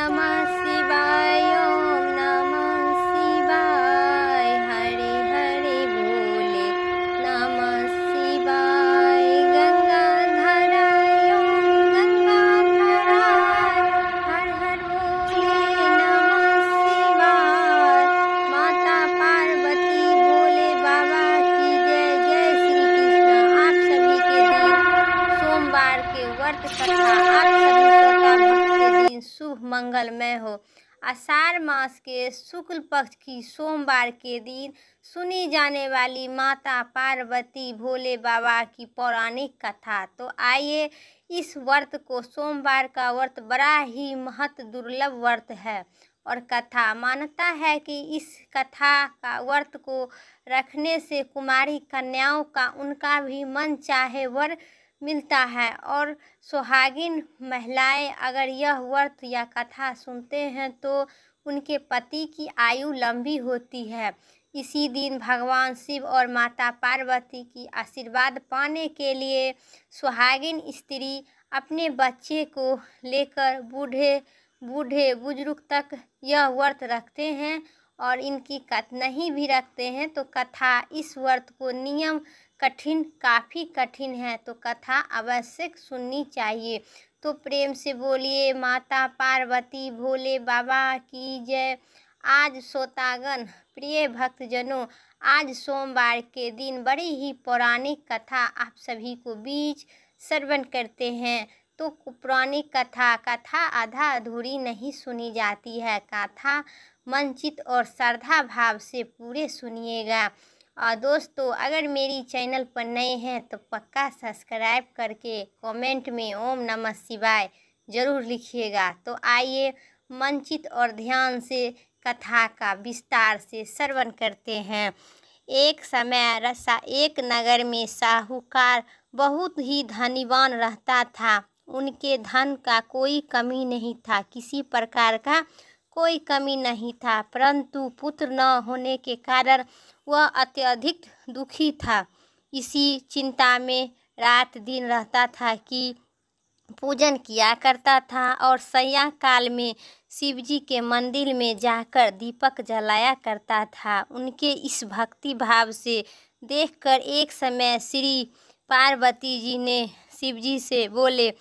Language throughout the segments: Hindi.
नमः शिवाय ओम नमः शिवाय हरे हरे भोले नमः शिवाय गंगाधराय ओम गंगाधराय हर हर भोले नमः शिवाय माता पार्वती भोले बाबा की जय। जय श्री कृष्ण। आप सभी के दिन सोमवार के व्रत कथा आप सभी श्रोता भक्त के दिन शुभ मंगलमय हो। आषाढ़ मास के शुक्ल पक्ष की सोमवार के दिन सुनी जाने वाली माता पार्वती भोले बाबा की पौराणिक कथा। तो आइए इस व्रत को, सोमवार का व्रत बड़ा ही महत्व दुर्लभ व्रत है और कथा मानता है कि इस कथा का व्रत को रखने से कुमारी कन्याओं का उनका भी मन चाहे वर मिलता है और सुहागिन महिलाएं अगर यह व्रत या कथा सुनते हैं तो उनके पति की आयु लंबी होती है। इसी दिन भगवान शिव और माता पार्वती की आशीर्वाद पाने के लिए सुहागिन स्त्री अपने बच्चे को लेकर बूढ़े बुजुर्ग तक यह व्रत रखते हैं और इनकी नहीं भी रखते हैं तो कथा, इस व्रत को नियम काफ़ी कठिन है तो कथा अवश्य सुननी चाहिए। तो प्रेम से बोलिए माता पार्वती भोले बाबा की जय। आज श्रोतागण प्रिय भक्तजनों, आज सोमवार के दिन बड़ी ही पौराणिक कथा आप सभी को बीच श्रवण करते हैं। तो पौराणिक कथा आधा अधूरी नहीं सुनी जाती है। कथा मनचित और श्रद्धा भाव से पूरे सुनिएगा। और दोस्तों, अगर मेरी चैनल पर नए हैं तो पक्का सब्सक्राइब करके कमेंट में ओम नमः शिवाय ज़रूर लिखिएगा। तो आइए मनचित और ध्यान से कथा का विस्तार से श्रवण करते हैं। एक समय एक नगर में साहूकार बहुत ही धनीवान रहता था। उनके धन का कोई कमी नहीं था, किसी प्रकार का कोई कमी नहीं था, परंतु पुत्र न होने के कारण वह अत्यधिक दुखी था। इसी चिंता में रात दिन रहता था कि पूजन किया करता था और संध्या काल में शिवजी के मंदिर में जाकर दीपक जलाया करता था। उनके इस भक्ति भाव से देखकर एक समय श्री पार्वती जी ने शिवजी से बोले,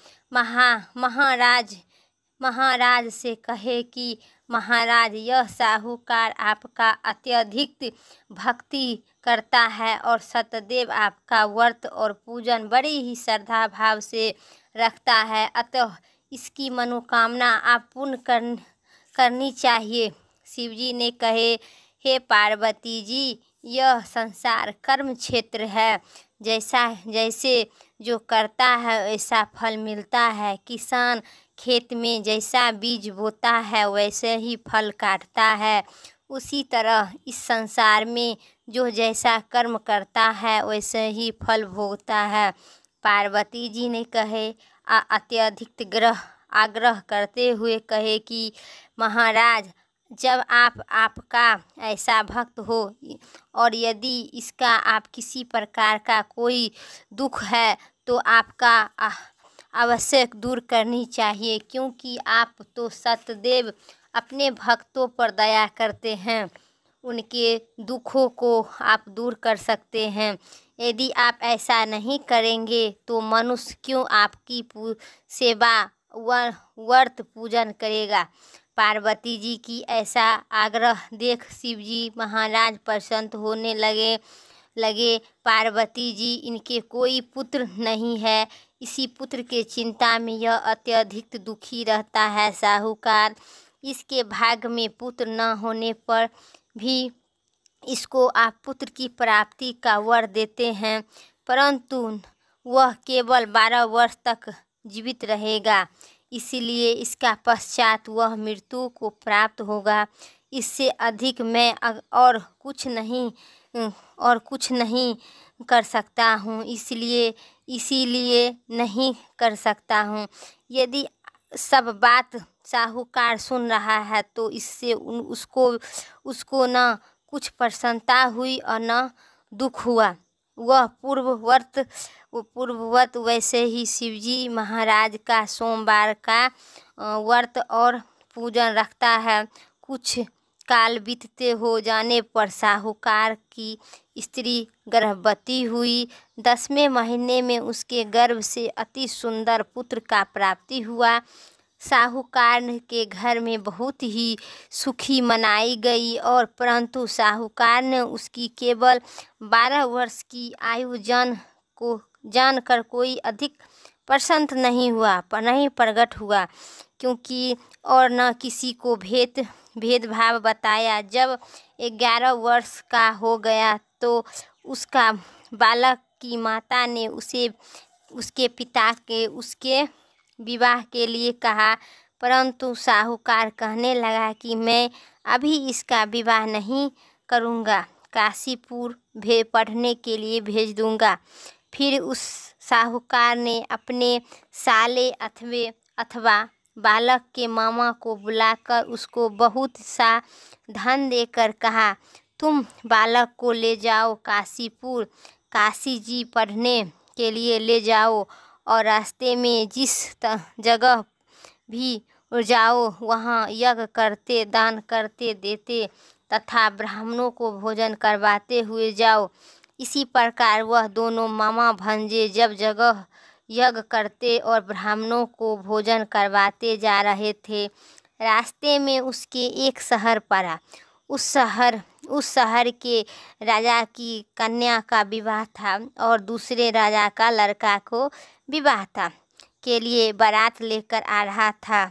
महाराज से कहे कि महाराज, यह साहूकार आपका अत्यधिक भक्ति करता है और सतदेव आपका व्रत और पूजन बड़े ही श्रद्धा भाव से रखता है, अतः इसकी मनोकामना आप पूर्ण करनी चाहिए। शिवजी ने कहे, हे पार्वती जी, यह संसार कर्म क्षेत्र है। जैसे जो करता है वैसा फल मिलता है। किसान खेत में जैसा बीज बोता है वैसे ही फल काटता है। उसी तरह इस संसार में जो जैसा कर्म करता है वैसे ही फल भोगता है। पार्वती जी ने कहे, अत्यधिक आग्रह करते हुए कहे कि महाराज, जब आपका ऐसा भक्त हो और यदि इसका आप किसी प्रकार का कोई दुख है तो आपका आवश्यक दूर करनी चाहिए, क्योंकि आप तो सतदेव अपने भक्तों पर दया करते हैं, उनके दुखों को आप दूर कर सकते हैं। यदि आप ऐसा नहीं करेंगे तो मनुष्य क्यों आपकी सेवा व्रत पूजन करेगा। पार्वती जी की ऐसा आग्रह देख शिवजी महाराज प्रसन्न होने लगे। पार्वती जी, इनके कोई पुत्र नहीं है, इसी पुत्र के चिंता में यह अत्यधिक दुखी रहता है। साहूकार इसके भाग्य में पुत्र न होने पर भी इसको आप पुत्र की प्राप्ति का वर देते हैं, परंतु वह केवल 12 वर्ष तक जीवित रहेगा, इसलिए इसका पश्चात वह मृत्यु को प्राप्त होगा। इससे अधिक मैं और कुछ नहीं कर सकता हूँ, इसीलिए नहीं कर सकता हूँ। यदि सब बात साहूकार सुन रहा है तो इससे उसको न कुछ प्रसन्नता हुई और न दुख हुआ। वह पूर्ववत वैसे ही शिवजी महाराज का सोमवार का व्रत और पूजन रखता है। कुछ काल बीतते हो जाने पर साहूकार की स्त्री गर्भवती हुई। 10वें महीने में उसके गर्भ से अति सुंदर पुत्र का प्राप्ति हुआ। साहूकार के घर में बहुत ही सुखी मनाई गई और परंतु साहूकार ने उसकी केवल 12 वर्ष की आयु जानकर कोई अधिक प्रसन्न नहीं हुआ, नहीं प्रकट हुआ, क्योंकि और न किसी को भेदभाव बताया। जब 11 वर्ष का हो गया तो उसका बालक की माता ने उसे उसके पिता के उसके विवाह के लिए कहा, परंतु साहूकार कहने लगा कि मैं अभी इसका विवाह नहीं करूँगा, काशीपुर पढ़ने के लिए भेज दूँगा। फिर उस साहूकार ने अपने साले अथवा बालक के मामा को बुलाकर उसको बहुत सा धन देकर कहा, तुम बालक को ले जाओ काशीपुर, काशी जी पढ़ने के लिए ले जाओ और रास्ते में जिस जगह भी जाओ वहाँ यज्ञ करते, दान करते देते तथा ब्राह्मणों को भोजन करवाते हुए जाओ। इसी प्रकार वह दोनों मामा भंजे जब जगह यज्ञ करते और ब्राह्मणों को भोजन करवाते जा रहे थे, रास्ते में उसके एक शहर पड़ा। उस शहर के राजा की कन्या का विवाह था और दूसरे राजा का लड़का को विवाह था के लिए बारात लेकर आ रहा था।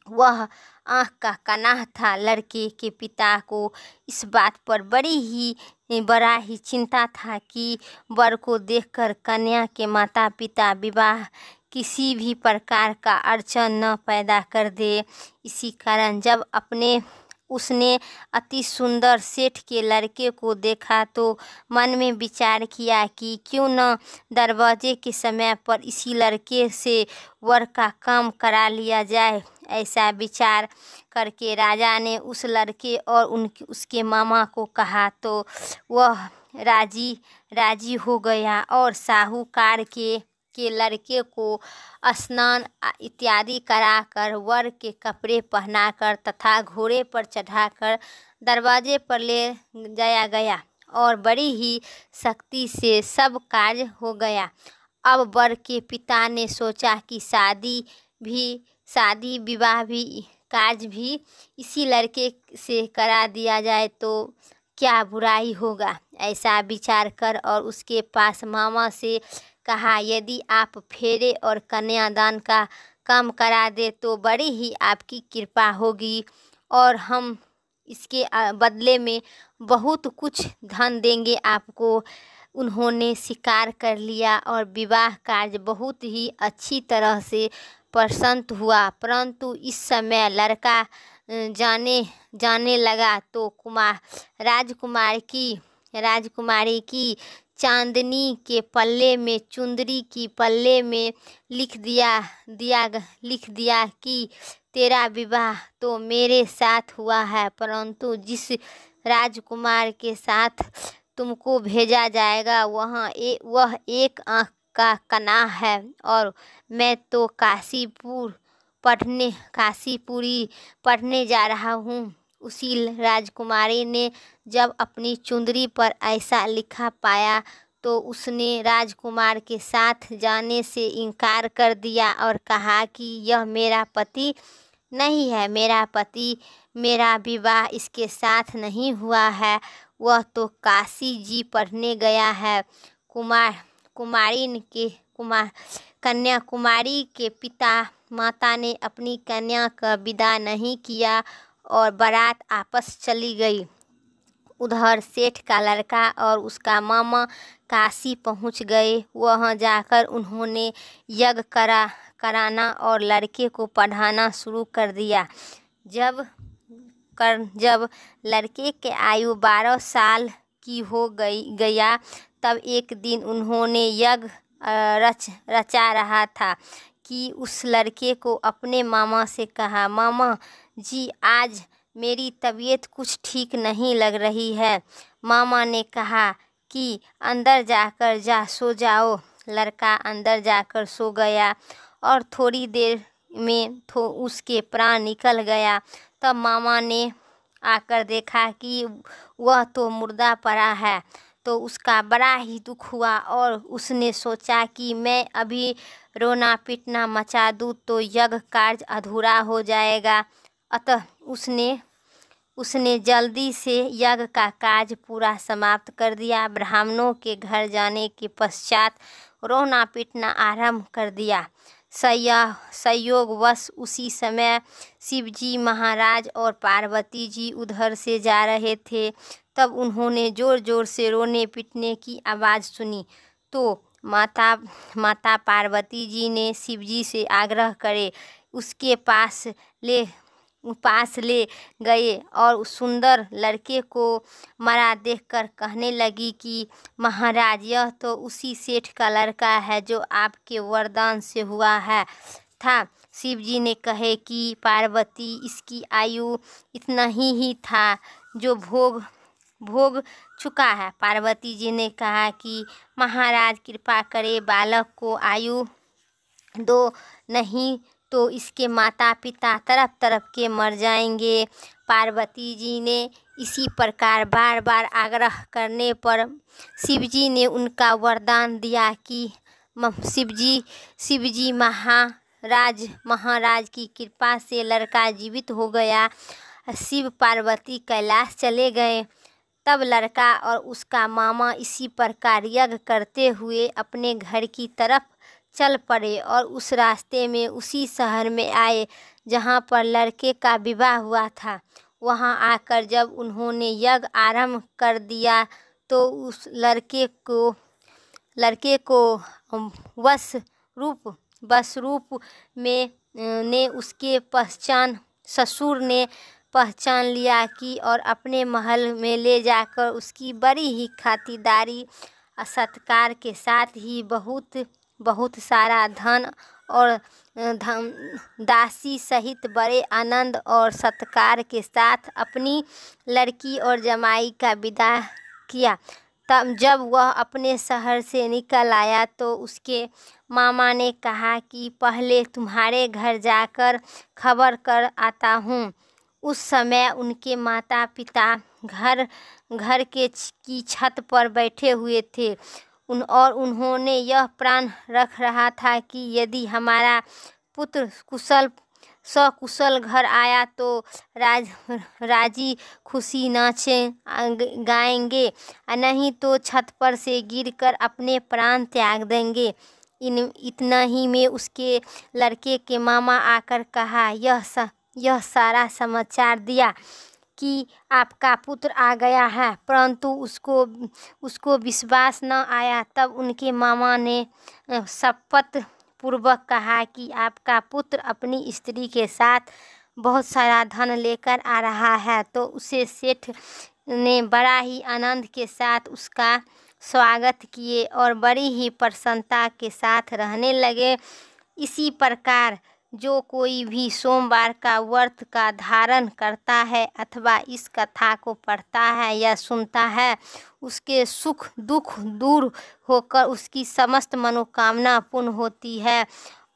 वह आँख का कनाह था। लड़के के पिता को इस बात पर बड़ा ही चिंता था कि वर को देखकर कन्या के माता पिता विवाह किसी भी प्रकार का अड़चन न पैदा कर दे। इसी कारण जब उसने अति सुंदर सेठ के लड़के को देखा तो मन में विचार किया कि क्यों न दरवाजे के समय पर इसी लड़के से वर का काम करा लिया जाए। ऐसा विचार करके राजा ने उस लड़के और उसके मामा को कहा तो वह राजी हो गया और साहूकार के लड़के को स्नान इत्यादि कराकर वर के कपड़े पहनाकर तथा घोड़े पर चढ़ाकर दरवाजे पर ले जाया गया और बड़ी ही सख्ती से सब कार्य हो गया। अब वर के पिता ने सोचा कि शादी विवाह भी कार्य भी इसी लड़के से करा दिया जाए तो क्या बुराई होगा। ऐसा विचार कर और उसके पास मामा से कहा, यदि आप फेरे और कन्यादान का काम करा दे तो बड़ी ही आपकी कृपा होगी और हम इसके बदले में बहुत कुछ धन देंगे आपको। उन्होंने स्वीकार कर लिया और विवाह कार्य बहुत ही अच्छी तरह से प्रसन्न हुआ। परंतु इस समय लड़का जाने लगा तो राजकुमारी की चांदनी के पल्ले में चुंदरी की पल्ले में लिख दिया कि तेरा विवाह तो मेरे साथ हुआ है, परंतु जिस राजकुमार के साथ तुमको भेजा जाएगा वह एक आँख का कनाह है और मैं तो काशीपुरी पढ़ने जा रहा हूँ। उसी राजकुमारी ने जब अपनी चुंदरी पर ऐसा लिखा पाया तो उसने राजकुमार के साथ जाने से इनकार कर दिया और कहा कि यह मेरा पति नहीं है, मेरा विवाह इसके साथ नहीं हुआ है, वह तो काशी जी पढ़ने गया है। कन्याकुमारी के पिता माता ने अपनी कन्या का विदा नहीं किया और बारात आपस चली गई। उधर सेठ का लड़का और उसका मामा काशी पहुंच गए। वहां जाकर उन्होंने यज्ञ कराना और लड़के को पढ़ाना शुरू कर दिया। जब लड़के के आयु 12 साल की हो गया तब एक दिन उन्होंने यज्ञ रचा रहा था कि उस लड़के को अपने मामा से कहा, मामा जी आज मेरी तबीयत कुछ ठीक नहीं लग रही है। मामा ने कहा कि अंदर जाकर सो जाओ। लड़का अंदर जाकर सो गया और थोड़ी देर में तो उसके प्राण निकल गया। तब मामा ने आकर देखा कि वह तो मुर्दा पड़ा है, तो उसका बड़ा ही दुख हुआ और उसने सोचा कि मैं अभी रोना पीटना मचा दूँ तो यज्ञ कार्य अधूरा हो जाएगा। अतः उसने जल्दी से यज्ञ का कार्य पूरा समाप्त कर दिया। ब्राह्मणों के घर जाने के पश्चात रोना पीटना आरंभ कर दिया। संयोगवश उसी समय शिवजी महाराज और पार्वती जी उधर से जा रहे थे। तब उन्होंने ज़ोर ज़ोर से रोने पीटने की आवाज़ सुनी तो माता पार्वती जी ने शिवजी से आग्रह करे उसके पास ले गए और उस सुंदर लड़के को मरा देखकर कहने लगी कि महाराज, यह तो उसी सेठ का लड़का है जो आपके वरदान से हुआ है था। शिवजी ने कहे कि पार्वती, इसकी आयु इतना ही था जो भोग चुका है। पार्वती जी ने कहा कि महाराज कृपा करे बालक को आयु दो, नहीं तो इसके माता पिता तरफ तरफ के मर जाएंगे। पार्वती जी ने इसी प्रकार बार बार आग्रह करने पर शिवजी ने उनका वरदान दिया कि शिवजी महाराज की कृपा से लड़का जीवित हो गया। शिव पार्वती कैलाश चले गए। तब लड़का और उसका मामा इसी प्रकार यज्ञ करते हुए अपने घर की तरफ चल पड़े और उस रास्ते में उसी शहर में आए जहाँ पर लड़के का विवाह हुआ था। वहाँ आकर जब उन्होंने यज्ञ आरंभ कर दिया तो उस लड़के को वश रूप में ने उसके ससुर ने पहचान लिया कि और अपने महल में ले जाकर उसकी बड़ी ही खातिरदारी सत्कार के साथ ही बहुत सारा धन और दासी सहित बड़े आनंद और सत्कार के साथ अपनी लड़की और जमाई का विदा किया। तब जब वह अपने शहर से निकल आया तो उसके मामा ने कहा कि पहले तुम्हारे घर जाकर खबर कर आता हूँ। उस समय उनके माता पिता घर की छत पर बैठे हुए थे और उन्होंने यह प्रण रख रहा था कि यदि हमारा पुत्र सकुशल घर आया तो राजी खुशी नाचे गाएंगे, नहीं तो छत पर से गिरकर अपने प्राण त्याग देंगे। इतना ही में उसके लड़के के मामा आकर कहा यह सारा समाचार दिया कि आपका पुत्र आ गया है, परंतु उसको विश्वास न आया। तब उनके मामा ने शपथ पूर्वक कहा कि आपका पुत्र अपनी स्त्री के साथ बहुत सारा धन लेकर आ रहा है। तो उसे सेठ ने बड़ा ही आनंद के साथ उसका स्वागत किए और बड़ी ही प्रसन्नता के साथ रहने लगे। इसी प्रकार जो कोई भी सोमवार का व्रत का धारण करता है अथवा इस कथा को पढ़ता है या सुनता है, उसके सुख दुख दूर होकर उसकी समस्त मनोकामना पूर्ण होती है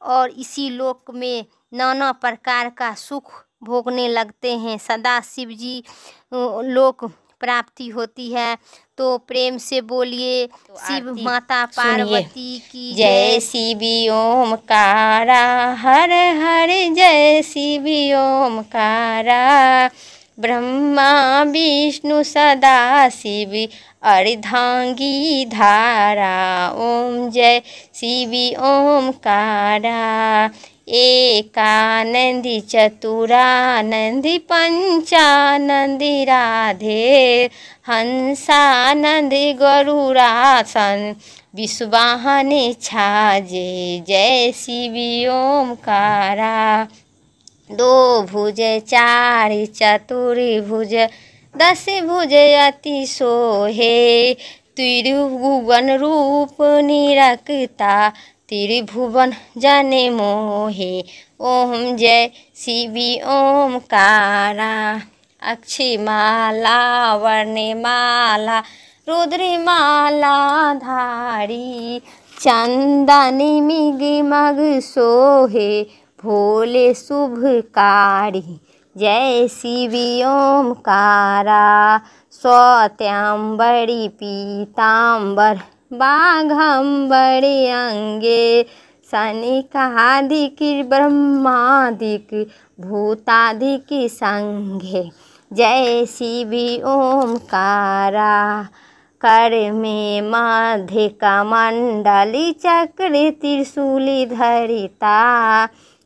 और इसी लोक में नाना प्रकार का सुख भोगने लगते हैं। सदा शिव जी लोक प्राप्ति होती है। तो प्रेम से बोलिए शिव माता पार्वती की जय। शिव ओमकारा हर हर जय शिव ओमकारा, ब्रह्मा विष्णु सदा शिव अर्धांगी धारा, ओम जय शिव ओमकारा। एकानंदी चतुरानंदी पंचानंदी राधे, हंसानंद गरुड़ासन विश्वाहन छाजे, जय शिव ओमकारा। दो भुज चार चतुर्भुज दस भुज अति सोहे, त्रिभुवन रूप निरखता त्रिभुवन जन मोहे, ओम जय शिव ओमकारा। अक्षिमाला वर्णमाला रुद्रमाला धारी, चंदन मिग मग सोहे, भोले शुभकारी। जय शिव ओमकारा। स्वत्यांबरी पीताम्बर बाघंबरी अंगे। सनिकादिक ब्रह्मादिक भूतादिक संगे। जय शिव ओमकारा। कर में मध्य कमंडली चक्र त्रिशूली धरिता।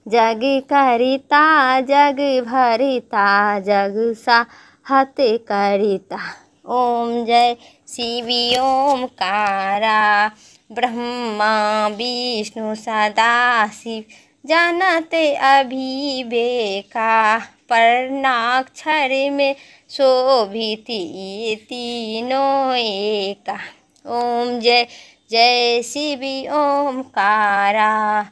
जग करिता जग भरिता जग साहत करिता। ओम जय शिव ओमकारा। ब्रह्मा विष्णु सदा शिव जानते अभिवेका। प्रणाक्षर में शोभित ये तीनों एका। ओम जय जय शिव ओमकारा।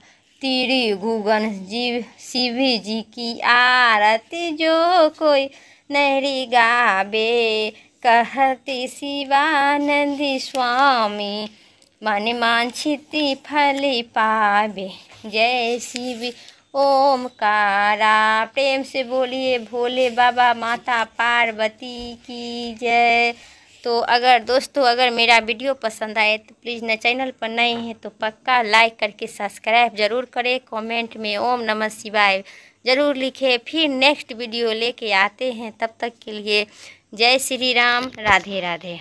त्रिगुण जीव शिव जी की आरती जो कोई नहीं गावे। कहते शिवानंद स्वामी मन वांछित फल पावे। जय शिव ओमकारा। प्रेम से बोलिए भोले बाबा माता पार्वती की जय। तो अगर मेरा वीडियो पसंद आए तो प्लीज़ न चैनल पर नए हैं तो पक्का लाइक करके सब्सक्राइब ज़रूर करें। कमेंट में ओम नमः शिवाय ज़रूर लिखें। फिर नेक्स्ट वीडियो लेके आते हैं, तब तक के लिए जय श्री राम, राधे राधे।